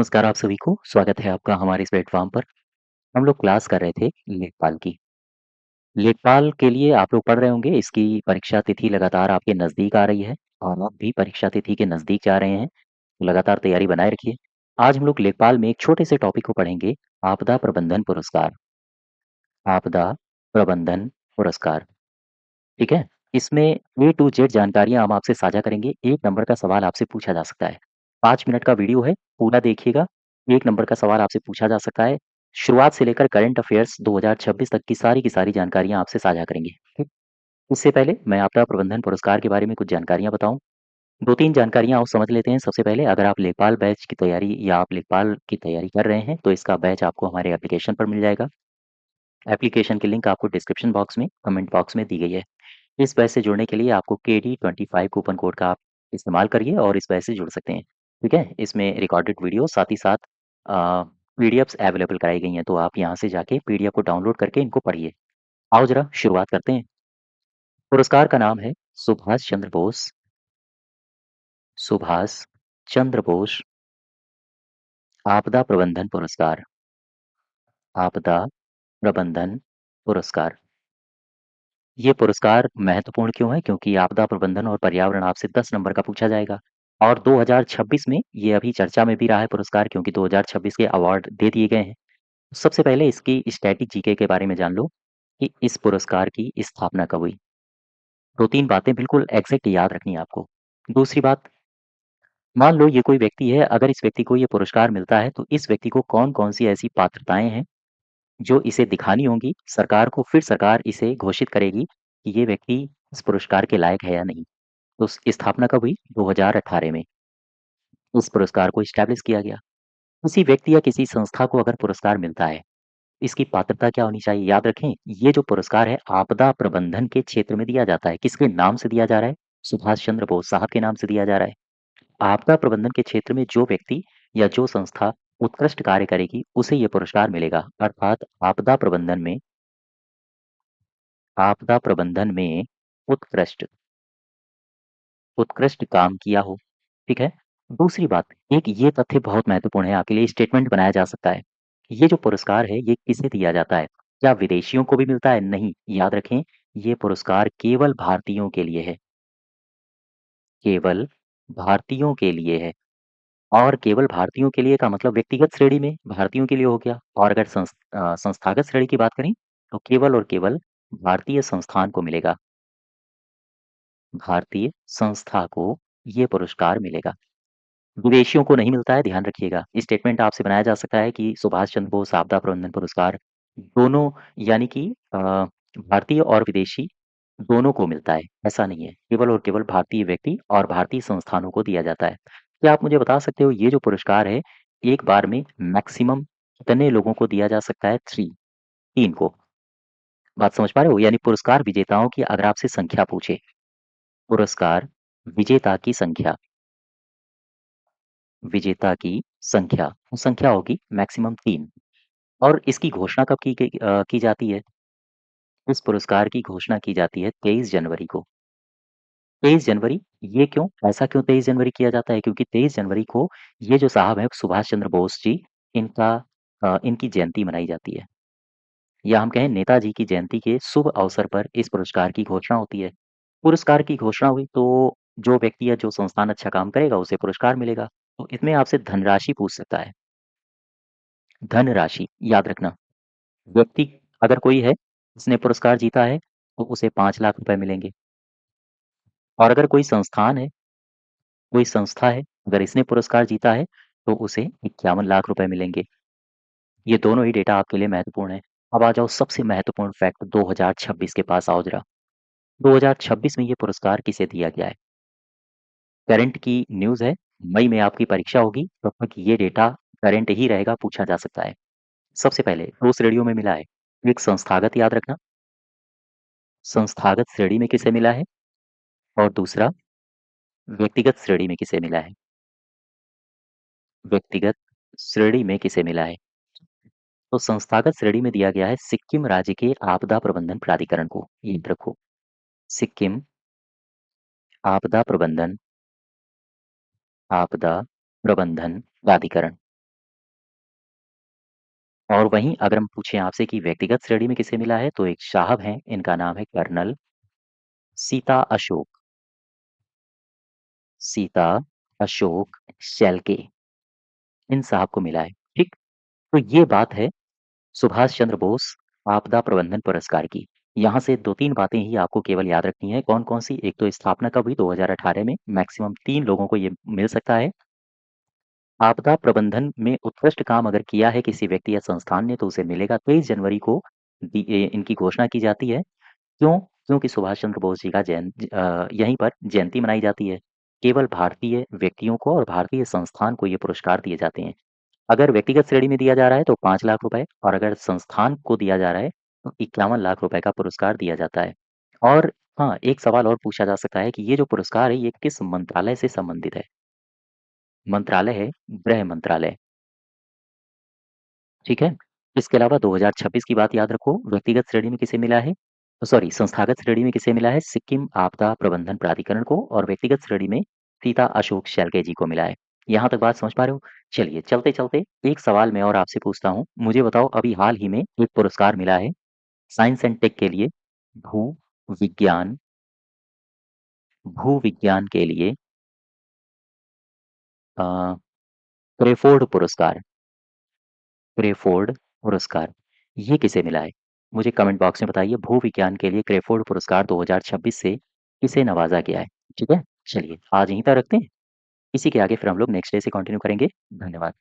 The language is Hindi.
नमस्कार आप सभी को, स्वागत है आपका हमारे इस प्लेटफ़ॉर्म पर। हम लोग क्लास कर रहे थे लेखपाल की। लेखपाल के लिए आप लोग पढ़ रहे होंगे, इसकी परीक्षा तिथि लगातार आपके नज़दीक आ रही है और आप भी परीक्षा तिथि के नज़दीक जा रहे हैं, तो लगातार तैयारी बनाए रखिए। आज हम लोग लेखपाल में एक छोटे से टॉपिक को पढ़ेंगे, आपदा प्रबंधन पुरस्कार। आपदा प्रबंधन पुरस्कार, ठीक है? इसमें ए टू जेड जानकारियाँ हम आपसे साझा करेंगे। 1 नंबर का सवाल आपसे पूछा जा सकता है। 5 मिनट का वीडियो है, पूरा देखिएगा। 1 नंबर का सवाल आपसे पूछा जा सकता है। शुरुआत से लेकर करंट अफ़ेयर्स 2026 तक की सारी जानकारियाँ आपसे साझा करेंगे, ठीक? इससे पहले मैं आपदा प्रबंधन पुरस्कार के बारे में कुछ जानकारियाँ बताऊँ। 2-3 जानकारियाँ और समझ लेते हैं। सबसे पहले अगर आप लेखपाल बैच की तैयारी या आप लेखपाल की तैयारी कर रहे हैं, तो इसका बैच आपको हमारे एप्लीकेशन पर मिल जाएगा। एप्लीकेशन की लिंक आपको डिस्क्रिप्शन बॉक्स में, कमेंट बॉक्स में दी गई है। इस बैच से जुड़ने के लिए आपको KD25 कूपन कोड का आप इस्तेमाल करिए और इस बैच से जुड़ सकते हैं, ठीक है? इसमें रिकॉर्डेड वीडियो साथ ही साथ पीडीएफ्स अवेलेबल कराई गई हैं, तो आप यहाँ से जाके पीडीएफ को डाउनलोड करके इनको पढ़िए। आओ ज़रा शुरुआत करते हैं। पुरस्कार का नाम है सुभाष चंद्र बोस, सुभाष चंद्र बोस आपदा प्रबंधन पुरस्कार, आपदा प्रबंधन पुरस्कार। ये पुरस्कार महत्वपूर्ण क्यों है? क्योंकि आपदा प्रबंधन और पर्यावरण आपसे 10 नंबर का पूछा जाएगा और 2026 में ये अभी चर्चा में भी रहा है पुरस्कार, क्योंकि 2026 के अवार्ड दे दिए गए हैं। सबसे पहले इसकी स्टैटिक जीके के बारे में जान लो कि इस पुरस्कार की स्थापना कब हुई। 2-3 बातें बिल्कुल एग्ज़ैक्ट याद रखनी है आपको। दूसरी बात, मान लो ये कोई व्यक्ति है, अगर इस व्यक्ति को ये पुरस्कार मिलता है, तो इस व्यक्ति को कौन-कौन सी ऐसी पात्रताएँ हैं जो इसे दिखानी होंगी सरकार को, फिर सरकार इसे घोषित करेगी कि ये व्यक्ति इस पुरस्कार के लायक है या नहीं। तो स्थापना कब हुई? 2018 में इस पुरस्कार को इस्टैब्लिश किया गया। किसी व्यक्ति या किसी संस्था को अगर पुरस्कार मिलता है, इसकी पात्रता क्या होनी चाहिए? याद रखें, ये जो पुरस्कार है आपदा प्रबंधन के क्षेत्र में दिया जाता है। किसके नाम से दिया जा रहा है? सुभाष चंद्र बोस साहब के नाम से दिया जा रहा है। आपदा प्रबंधन के क्षेत्र में जो व्यक्ति या जो संस्था उत्कृष्ट कार्य करेगी, उसे ये पुरस्कार मिलेगा। अर्थात आपदा प्रबंधन में उत्कृष्ट उत्कृष्ट काम किया हो, ठीक है? दूसरी बात, एक ये तथ्य बहुत महत्वपूर्ण है आपके लिए, स्टेटमेंट बनाया जा सकता है। ये जो पुरस्कार है, ये किसे दिया जाता है? क्या विदेशियों को भी मिलता है? नहीं, याद रखें, ये पुरस्कार केवल भारतीयों के लिए है, केवल भारतीयों के लिए है। और केवल भारतीयों के लिए का मतलब व्यक्तिगत श्रेणी में भारतीयों के लिए हो गया, और अगर संस्थागत श्रेणी की बात करें, तो केवल और केवल भारतीय संस्थान को मिलेगा, भारतीय संस्था को ये पुरस्कार मिलेगा। विदेशियों को नहीं मिलता है, ध्यान रखिएगा। स्टेटमेंट आपसे बनाया जा सकता है कि सुभाष चंद्र बोस आपदा प्रबंधन पुरस्कार दोनों, यानी कि भारतीय और विदेशी दोनों को मिलता है, ऐसा नहीं है। केवल और केवल भारतीय व्यक्ति और भारतीय संस्थानों को दिया जाता है। क्या आप मुझे बता सकते हो ये जो पुरस्कार है, एक बार में मैक्सिमम कितने लोगों को दिया जा सकता है? 3 को। बात समझ पा रहे हो? यानी पुरस्कार विजेताओं की अगर आपसे संख्या पूछे, पुरस्कार विजेता की संख्या, विजेता की संख्या, वो संख्या होगी मैक्सिमम 3। और इसकी घोषणा कब की जाती है? इस पुरस्कार की घोषणा की जाती है 23 जनवरी को। 23 जनवरी, ये क्यों? ऐसा क्यों 23 जनवरी किया जाता है? क्योंकि 23 जनवरी को ये जो साहब हैं सुभाष चंद्र बोस जी, इनका इनकी जयंती मनाई जाती है। या हम कहें नेताजी की जयंती के शुभ अवसर पर इस पुरस्कार की घोषणा होती है। पुरस्कार की घोषणा हुई तो जो व्यक्ति या जो संस्थान अच्छा काम करेगा उसे पुरस्कार मिलेगा। तो इसमें आपसे धनराशि पूछ सकता है। धनराशि याद रखना, व्यक्ति अगर कोई है, जिसने पुरस्कार जीता है, तो उसे 5 लाख रुपए मिलेंगे, और अगर कोई संस्थान है, कोई संस्था है, अगर इसने पुरस्कार जीता है, तो उसे 51 लाख रुपए मिलेंगे। ये दोनों ही डेटा आपके लिए महत्वपूर्ण है। अब आ जाओ सबसे महत्वपूर्ण फैक्ट, 2026 के पास आओ ज़रा। 2026 में ये पुरस्कार किसे दिया गया है? करंट की न्यूज़ है, मई में आपकी परीक्षा होगी, तब तक ये डेटा करंट ही रहेगा, पूछा जा सकता है। सबसे पहले 2 श्रेणियों में मिला है। एक संस्थागत, याद रखना, संस्थागत श्रेणी में किसे मिला है, और दूसरा व्यक्तिगत श्रेणी में किसे मिला है, व्यक्तिगत श्रेणी में किसे मिला है। तो संस्थागत श्रेणी में दिया गया है सिक्किम राज्य के आपदा प्रबंधन प्राधिकरण को, याद रखो, सिक्किम आपदा प्रबंधन, आपदा प्रबंधन प्राधिकरण। और वहीं अगर हम पूछें आपसे कि व्यक्तिगत श्रेणी में किसे मिला है, तो एक साहब हैं, इनका नाम है कर्नल सीता अशोक सीता अशोक शेल्के, इन साहब को मिला है, ठीक? तो ये बात है सुभाष चंद्र बोस आपदा प्रबंधन पुरस्कार की। यहाँ से 2-3 बातें ही आपको केवल याद रखनी है, कौन-कौन सी? एक तो स्थापना कब हुई? 2018 में, मैक्सिमम 3 लोगों को ये मिल सकता है। आपदा प्रबंधन में उत्कृष्ट काम अगर किया है किसी व्यक्ति या संस्थान ने, तो उसे मिलेगा। 23 जनवरी को इनकी घोषणा की जाती है। क्यों? क्योंकि सुभाष चंद्र बोस जी का यहीं पर जयंती मनाई जाती है। केवल भारतीय व्यक्तियों को और भारतीय संस्थान को ये पुरस्कार दिए जाते हैं। अगर व्यक्तिगत श्रेणी में दिया जा रहा है तो 5 लाख रुपए, और अगर संस्थान को दिया जा रहा है तो 51 लाख रुपए का पुरस्कार दिया जाता है। और हाँ, एक सवाल और पूछा जा सकता है कि ये जो पुरस्कार है, ये किस मंत्रालय से संबंधित है? मंत्रालय है गृह मंत्रालय, ठीक है? इसके अलावा 2026 की बात याद रखो, व्यक्तिगत श्रेणी में किसे मिला है? सॉरी, संस्थागत श्रेणी में किसे मिला है? सिक्किम आपदा प्रबंधन प्राधिकरण को, और व्यक्तिगत श्रेणी में सीता अशोक शेल्के जी को मिला है। यहाँ तक बात समझ पा रहे हो? चलिए, चलते-चलते एक सवाल मैं और आपसे पूछता हूँ। मुझे बताओ, अभी हाल ही में एक पुरस्कार मिला है साइंस एंड टेक के लिए, भू विज्ञान भूविज्ञान के लिए अ, क्रेफोर्ड पुरस्कार क्रेफोर्ड पुरस्कार, ये किसे मिला है? मुझे कमेंट बॉक्स में बताइए, भूविज्ञान के लिए क्रेफोर्ड पुरस्कार 2026 से किसे नवाजा गया है? ठीक है? चलिए, आज यहीं तक रखते हैं। इसी के आगे फिर हम लोग नेक्स्ट डे से कंटिन्यू करेंगे। धन्यवाद।